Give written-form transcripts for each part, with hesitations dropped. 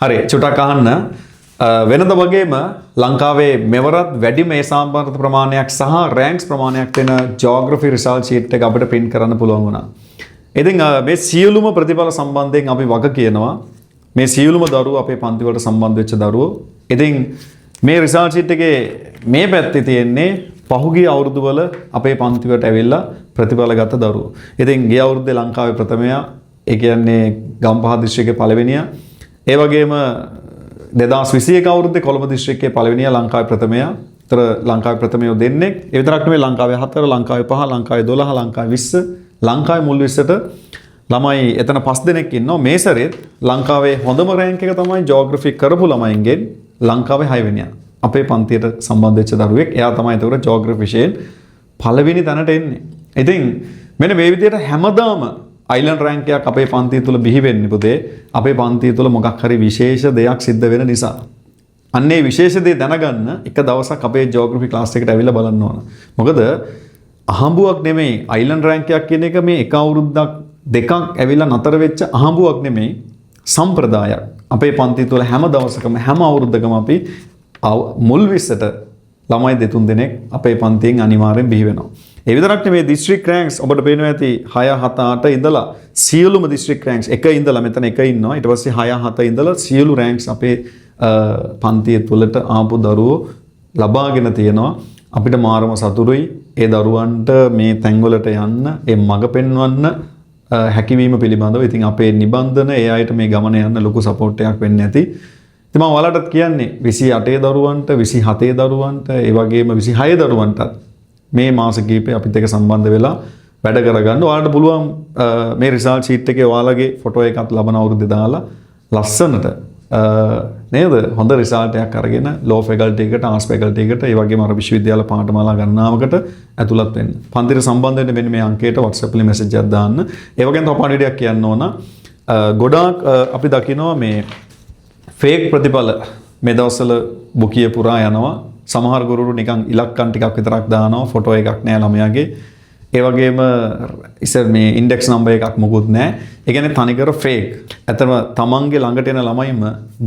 හරි චුට්ටක් අහන්න වෙනද වගේම ලංකාවේ මෙවරත් වැඩිම ඒ සම්බන්ධ ප්‍රමාණයක් සහ රෑන්ක්ස් ප්‍රමාණයක් වෙන ජියෝග්‍රැෆි රිසල්ට් ෂීට් එක අපිට print කරන්න පුළුවන් වුණා. ඉතින් මේ සියලුම ප්‍රතිඵල සම්බන්ධයෙන් අපි වග කියනවා මේ සියලුම දරුවෝ අපේ පන්ති වලට සම්බන්ධ වෙච්ච දරුවෝ. ඉතින් මේ රිසල්ට් ෂීට් එකේ මේ පැත්තේ තියෙන්නේ පහුගිය අවුරුදු වල අපේ පන්ති වලට ඇවිල්ලා ප්‍රතිඵල ගත දරුවෝ. ඉතින් ගිය අවුරුද්දේ ලංකාවේ ප්‍රථමයා ඒ කියන්නේ ගම්පහ දිස්ත්‍රික්කයේ පළවෙනියා. ඒ වගේම 2021 අවුරුද්දේ කොළඹ දිස්ත්‍රික්කයේ පළවෙනියා ලංකාවේ ප්‍රථමයා. ඒතර ලංකාවේ ප්‍රථමයෝ දෙන්නේ. ඒ විතරක් නෙවෙයි ලංකාවේ 4, ලංකාවේ 5, ලංකාවේ 12, ලංකාවේ 20, ලංකාවේ මුල් 20ට ළමයි එතන 5 දෙනෙක් ඉන්නවා. මේ සැරේත් ලංකාවේ හොඳම රෑන්ක් එක තමයි ජියෝග්‍රැෆි කරපු ළමයින්ගෙන් ලංකාවේ 6 වෙනියා. අපේ පන්තියට සම්බන්ධ වෙච්ච දරුවෙක්. එයා තමයි ඒතකොට ජියෝග්‍රැෆි විෂයෙන් පළවෙනි තැනට එන්නේ. ඉතින් මෙන්න මේ විදිහට හැමදාම අයිලන්ඩ් රෑන්ක් එකක් අපේ පන්තිය තුල බිහි වෙන්නේ පුතේ. අපේ පන්තිය තුල මොකක් හරි විශේෂ දෙයක් සිද්ධ වෙන නිසා. අන්නේ විශේෂ දේ දැනගන්න එක දවසක් අපේ ජියෝග්‍රැෆි ක්ලාස් එකට ඇවිල්ලා බලන්න ඕන. මොකද අහඹුවක් නෙමෙයි අයිලන්ඩ් රෑන්ක් එකක් කියන එක මේ එක අවුරුද්දක් දෙකක් ඇවිල්ලා නතර වෙච්ච අහඹුවක් නෙමෙයි සම්ප්‍රදායක්. අපේ පන්තිය තුල හැම දවසකම හැම අවුරුද්දකම අපි මුල් 20ට ළමයි 2-3 දෙනෙක් අපේ පන්තියෙන් අනිවාර්යෙන් බිහි වෙනවා. ඒ විතරක් නෙමෙයි දිස්ත්‍රික් රෑන්ක්ස් ඔබට පේනවා ඇති 6 7 8 ඉඳලා සියලුම දිස්ත්‍රික් රෑන්ක්ස් එක ඉඳලා මෙතන එක ඉන්නවා. ඊට පස්සේ 6 7 ඉඳලා සියලු රෑන්ක්ස් අපේ පන්තිය තුලට ආපු දරුවෝ ලබාගෙන තියෙනවා. අපිට මාරම සතුටුයි ඒ දරුවන්ට මේ තැන්වලට යන්න ඒ මඟ පෙන්වන්න හැකියවීම පිළිබඳව. ඉතින් අපේ නිබන්ධන ඒ අයට මේ ගමන යන්න ලොකු සපෝට් එකක් වෙන්න ඇති. ඉතින් මම ඔයාලටත් කියන්නේ 28 දරුවන්ට 27 දරුවන්ට ඒ වගේම 26 දරුවන්ට මේ මාස කිහිපේ අපිත් එක්ක සම්බන්ධ වෙලා වැඩ කරගන්න. ඔයාලට පුළුවන් මේ රිසල්ට් ෂීට් එකේ ඔයාලගේ ෆොටෝ එකක් ලබන අවුරුද්දේ දාලා ලස්සනට නේද හොඳ රිසල්ට් එකක් අරගෙන ලෝ ෆැකල්ටි එකට ආර්ට්ස් ෆැකල්ටි එකට ඒ වගේම අර විශ්වවිද්‍යාල පාඨමාලා ගණනාවකට ඇතුළත් වෙන්න. පන්තිට සම්බන්ධ වෙන්න මෙන්න මේ අංකයට WhatsApp එකේ මැසේජ් එකක් දාන්න. ඒ වගේම තව පණිවිඩයක් කියන්න ඕන. ගොඩාක් අපි දකිනවා මේ ෆේක් ප්‍රතිඵල මේ දවස්වල බුකිය පුරා යනවා. සමහර ගුරුවරු නිකන් ඉලක්කම් ටිකක් විතරක් දානවා ෆොටෝ එකක් නෑ ළමයාගේ. ඒ වගේම ඉතින් මේ ඉන්ඩෙක්ස් නම්බර් එකක් මොකුත් නැහැ. ඒ කියන්නේ තනිකර ෆේක්. ඇත්තම තමන්ගේ ළඟට එන ළමයිම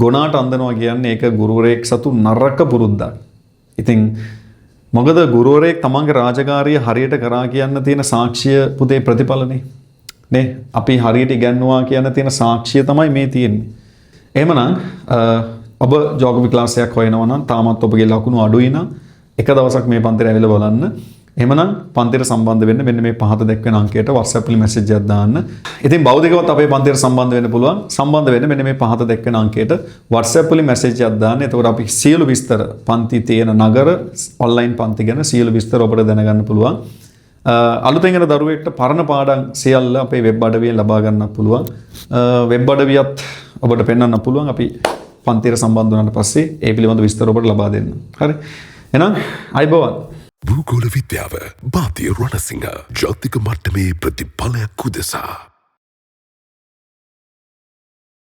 ගොනාට අඳනවා කියන්නේ ඒක ගුරුවරයෙක් සතු නරක පුරුද්දක්. ඉතින් මොකද ගුරුවරයෙක් තමන්ගේ රාජකාරිය හරියට කරා කියන්න තියෙන සාක්ෂිය පුතේ ප්‍රතිඵලනේ. නේ අපි හරියට ඉගන්නවා කියන්න තියෙන සාක්ෂිය තමයි මේ තියෙන්නේ. එහෙමනම් ඔබ ජියෝග්‍රැෆි ක්ලාස් එකක් හොයනවා නම් තාමත් ඔබගේ ලකුණු අඩුයි නම් එක දවසක් මේ පන්තියට ඇවිල්ලා බලන්න. එහෙමනම් පන්තියට සම්බන්ධ වෙන්න මෙන්න මේ පහත දැක්වෙන අංකයට WhatsApp එකේ මැසේජ් එකක් දාන්න. ඉතින් බෞද්ධකවත් අපේ පන්තියට සම්බන්ධ වෙන්න පුළුවන්. සම්බන්ධ වෙන්න මෙන්න මේ පහත දැක්වෙන අංකයට WhatsApp එකේ මැසේජ් එකක් දාන්න. එතකොට අපි සියලු විස්තර පන්ති තියෙන නගර ඔන්ලයින් පන්ති ගැන සියලු විස්තර ඔබට දැනගන්න පුළුවන්. අලුතෙන් එන දරුවෙක්ට පරණ පාඩම් සියල්ල අපේ වෙබ් අඩවියෙන් ලබා ගන්නත් පුළුවන්. වෙබ් අඩවියත් ඔබට පෙන්වන්න පුළුවන්. අපි පන්තියට සම්බන්ධ වුණාට පස්සේ ඒ පිළිබඳ විස්තර ඔබට ලබා දෙන්න. හරි. එහෙනම් අයබෝවන්. භූගෝල විද්‍යාව භාතිය රණසිංහ ජාතික මට්ටමේ ප්‍රතිඵලයක් උදෙසා